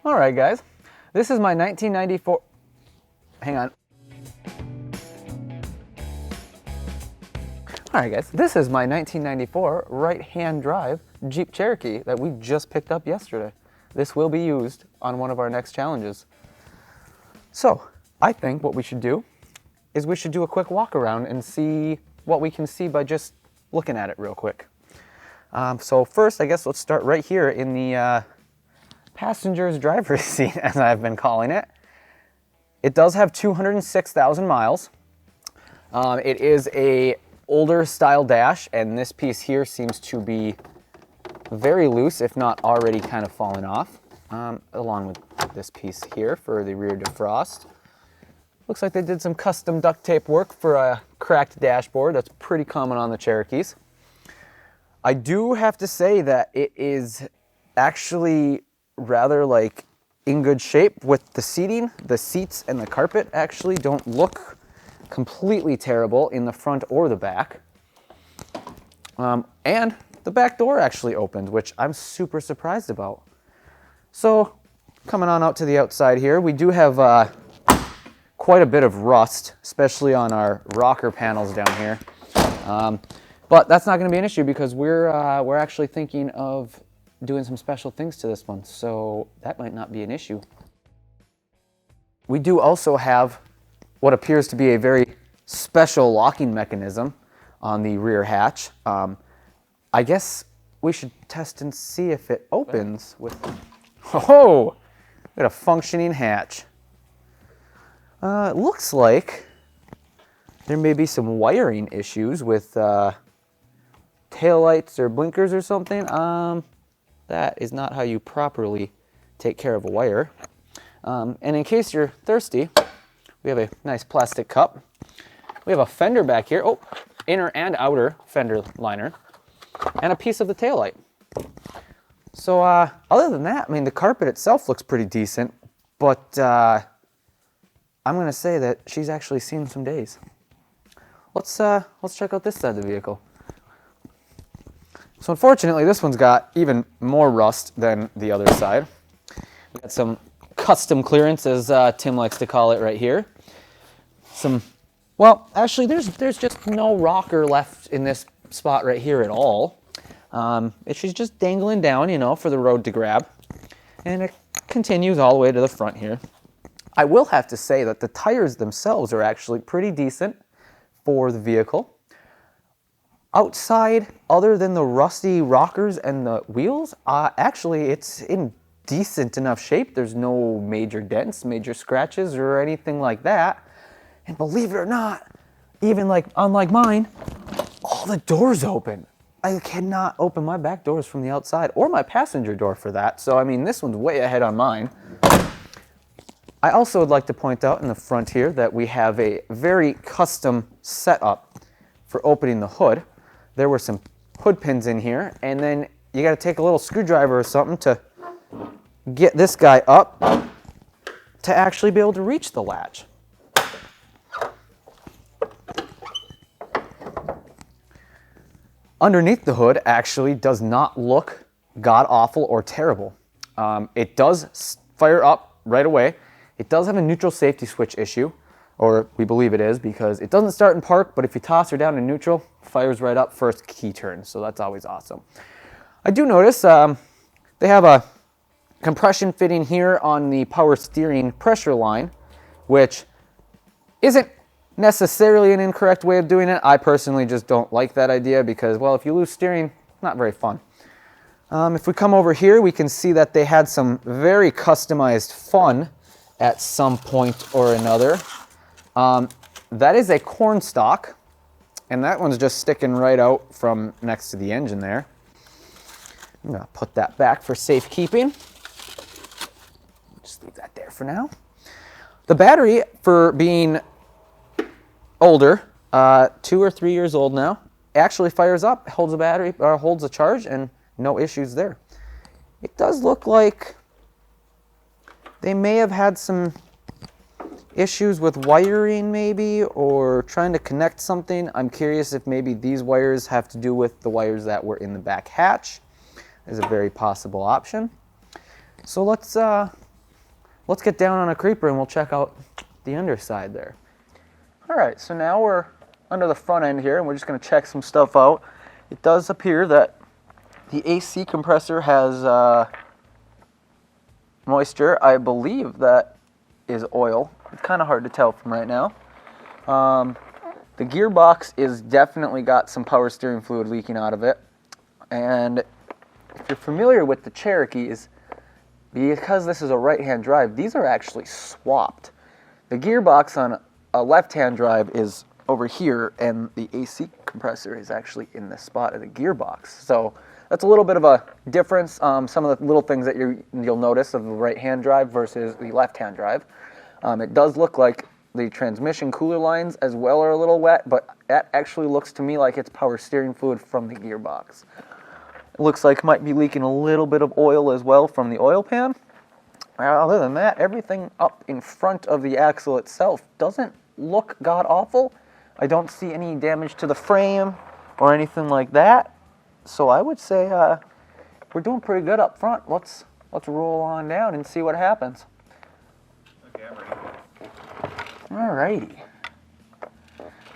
All right, guys, this is my 1994, hang on. All right, guys, this is my 1994 right-hand drive Jeep Cherokee that we just picked up yesterday. This will be used on one of our next challenges. So, I think what we should do is we should do a quick walk around and see what we can see by just looking at it real quick. So first, I guess let's start right here in the passenger's driver's seat, as I've been calling it. It does have 206,000 miles. It is a older style dash, and this piece here seems to be very loose, if not already kind of falling off, along with this piece here for the rear defrost. Looks like they did some custom duct tape work for a cracked dashboard. That's pretty common on the Cherokees. I do have to say that it is actually rather like in good shape with the seating. The seats and the carpet actually don't look completely terrible in the front or the back. And the back door actually opened, which I'm super surprised about. So coming on out to the outside here, we do have quite a bit of rust, especially on our rocker panels down here. But that's not going to be an issue because we're actually thinking of doing some special things to this one, so that might not be an issue. We do also have what appears to be a very special locking mechanism on the rear hatch. I guess we should test and see if it opens with... Oh! We got a functioning hatch. It looks like there may be some wiring issues with taillights or blinkers or something. That is not how you properly take care of a wire. And in case you're thirsty, we have a nice plastic cup. We have a fender back here. Oh, inner and outer fender liner. And a piece of the taillight. So other than that, I mean, the carpet itself looks pretty decent, but I'm going to say that she's actually seen some days. Let's check out this side of the vehicle. So unfortunately, this one's got even more rust than the other side. We got some custom clearance, as Tim likes to call it, right here. Well, actually, there's just no rocker left in this spot right here at all. She's just dangling down, you know, for the road to grab, and it continues all the way to the front here. I will have to say that the tires themselves are actually pretty decent for the vehicle. Outside, other than the rusty rockers and the wheels, actually it's in decent enough shape. There's no major dents, major scratches, or anything like that. And believe it or not, even unlike mine, all the doors open. I cannot open my back doors from the outside, or my passenger door for that. So I mean, this one's way ahead on mine. I also would like to point out in the front here that we have a very custom setup for opening the hood. There were some hood pins in here, and then you got to take a little screwdriver or something to get this guy up to actually be able to reach the latch. Underneath the hood actually does not look god-awful or terrible. It does fire up right away. It does have a neutral safety switch issue, or we believe it is, because it doesn't start in park, but if you toss her down in neutral, fires right up first key turn, so that's always awesome. I do notice they have a compression fitting here on the power steering pressure line, which isn't necessarily an incorrect way of doing it. I personally just don't like that idea because, well, if you lose steering, not very fun. If we come over here, we can see that they had some very customized fun at some point or another. That is a corn stalk, and that one's just sticking right out from next to the engine there. I'm going to put that back for safekeeping. Just leave that there for now. The battery, for being older, 2 or 3 years old now, actually fires up, holds a battery, or holds a charge, and no issues there. It does look like they may have had some issues with wiring maybe, or trying to connect something. I'm curious if maybe these wires have to do with the wires that were in the back hatch. Is a very possible option. So let's let's get down on a creeper and we'll check out the underside there. All right, so now we're under the front end here and we're just gonna check some stuff out. It does appear that the AC compressor has moisture. I believe that is oil. It's kind of hard to tell from right now. The gearbox is definitely got some power steering fluid leaking out of it. And if you're familiar with the Cherokees, because this is a right-hand drive, these are actually swapped. The gearbox on a left-hand drive is over here, and the AC compressor is actually in the spot of the gearbox. So that's a little bit of a difference. Some of the little things that you'll notice of the right-hand drive versus the left-hand drive. It does look like the transmission cooler lines as well are a little wet, but that actually looks to me like it's power steering fluid from the gearbox. It looks like it might be leaking a little bit of oil as well from the oil pan. Other than that, everything up in front of the axle itself doesn't look god-awful. I don't see any damage to the frame or anything like that. So I would say we're doing pretty good up front. Let's roll on down and see what happens. Okay, I'm ready. Alrighty.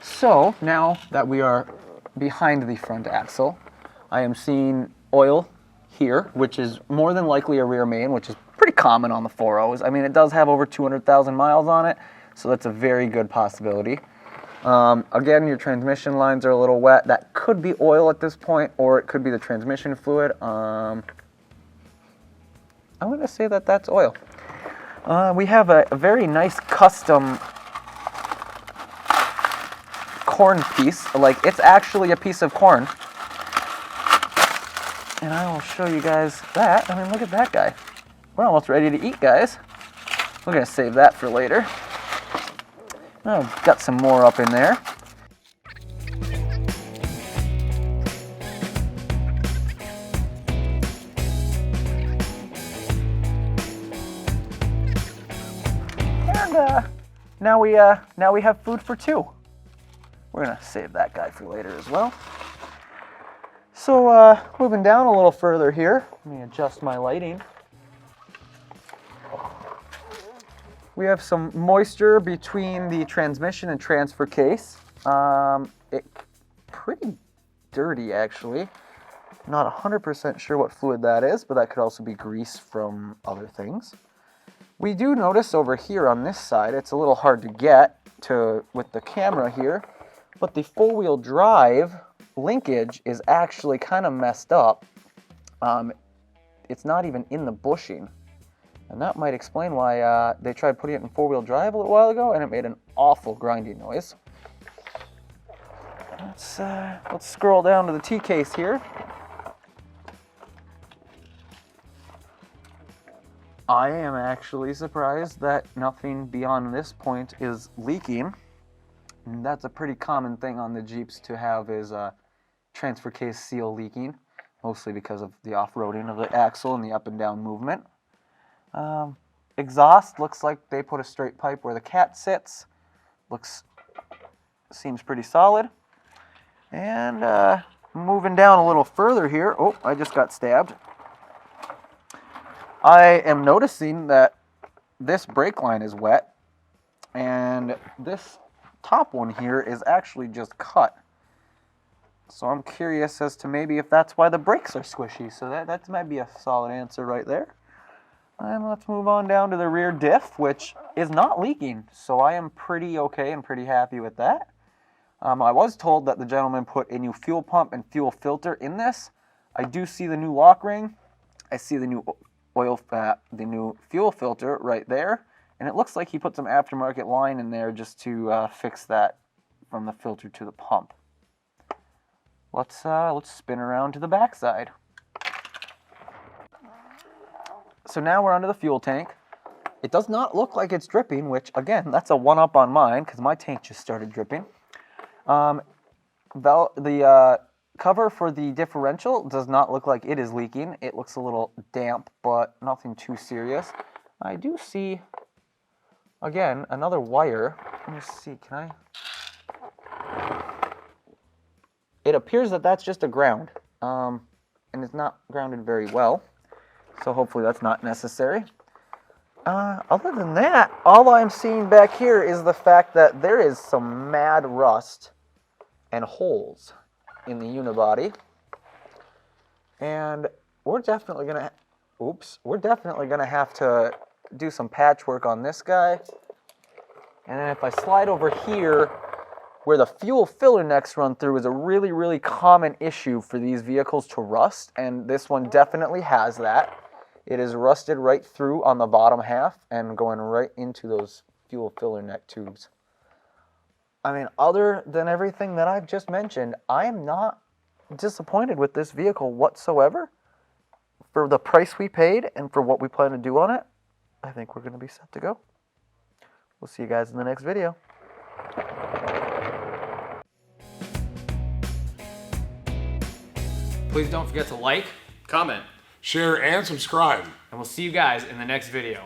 So now that we are behind the front axle, I am seeing oil here, which is more than likely a rear main, which is pretty common on the 4.0s. I mean, it does have over 200,000 miles on it, so that's a very good possibility. Again, your transmission lines are a little wet. That could be oil at this point, or it could be the transmission fluid. I'm going to say that that's oil. We have a very nice custom corn piece. Like, it's actually a piece of corn. And I will show you guys that. I mean, look at that guy. We're almost ready to eat, guys. We're going to save that for later. Oh, got some more up in there. And now we have food for two. We're gonna save that guy for later as well. So moving down a little further here, let me adjust my lighting. We have some moisture between the transmission and transfer case. It's pretty dirty, actually. Not 100% sure what fluid that is, but that could also be grease from other things. We do notice over here on this side, it's a little hard to get to with the camera here, but the four-wheel drive linkage is actually kind of messed up. It's not even in the bushing. And that might explain why they tried putting it in four-wheel drive a little while ago, and it made an awful grinding noise. Let's scroll down to the T-case here. I am actually surprised that nothing beyond this point is leaking. And that's a pretty common thing on the Jeeps to have is transfer case seal leaking, mostly because of the off-roading of the axle and the up and down movement. Exhaust looks like they put a straight pipe where the cat sits. Seems pretty solid. And moving down a little further here. Oh, I just got stabbed. I am noticing that this brake line is wet, and this top one here is actually just cut. So I'm curious as to maybe if that's why the brakes are squishy. So that might be a solid answer right there. And let's move on down to the rear diff, which is not leaking. So I am pretty okay and pretty happy with that. I was told that the gentleman put a new fuel pump and fuel filter in this. I do see the new lock ring. I see the new the new fuel filter right there. And it looks like he put some aftermarket line in there just to fix that from the filter to the pump. Let's spin around to the back side. So now we're under the fuel tank. It does not look like it's dripping, which again, that's a one-up on mine because my tank just started dripping. The cover for the differential does not look like it is leaking. It looks a little damp, but nothing too serious. I do see, again, another wire. Let me see, can I? It appears that that's just a ground, and it's not grounded very well. So hopefully that's not necessary. Other than that, all I'm seeing back here is the fact that there is some mad rust and holes in the unibody. And we're definitely gonna, we're definitely gonna have to do some patchwork on this guy. And then if I slide over here, where the fuel filler necks run through is a really, really common issue for these vehicles to rust, and this one definitely has that. It is rusted right through on the bottom half and going right into those fuel filler neck tubes. I mean, other than everything that I've just mentioned, I am not disappointed with this vehicle whatsoever. For the price we paid and for what we plan to do on it, I think we're going to be set to go. We'll see you guys in the next video. Please don't forget to like, comment, share, and subscribe. and we'll see you guys in the next video.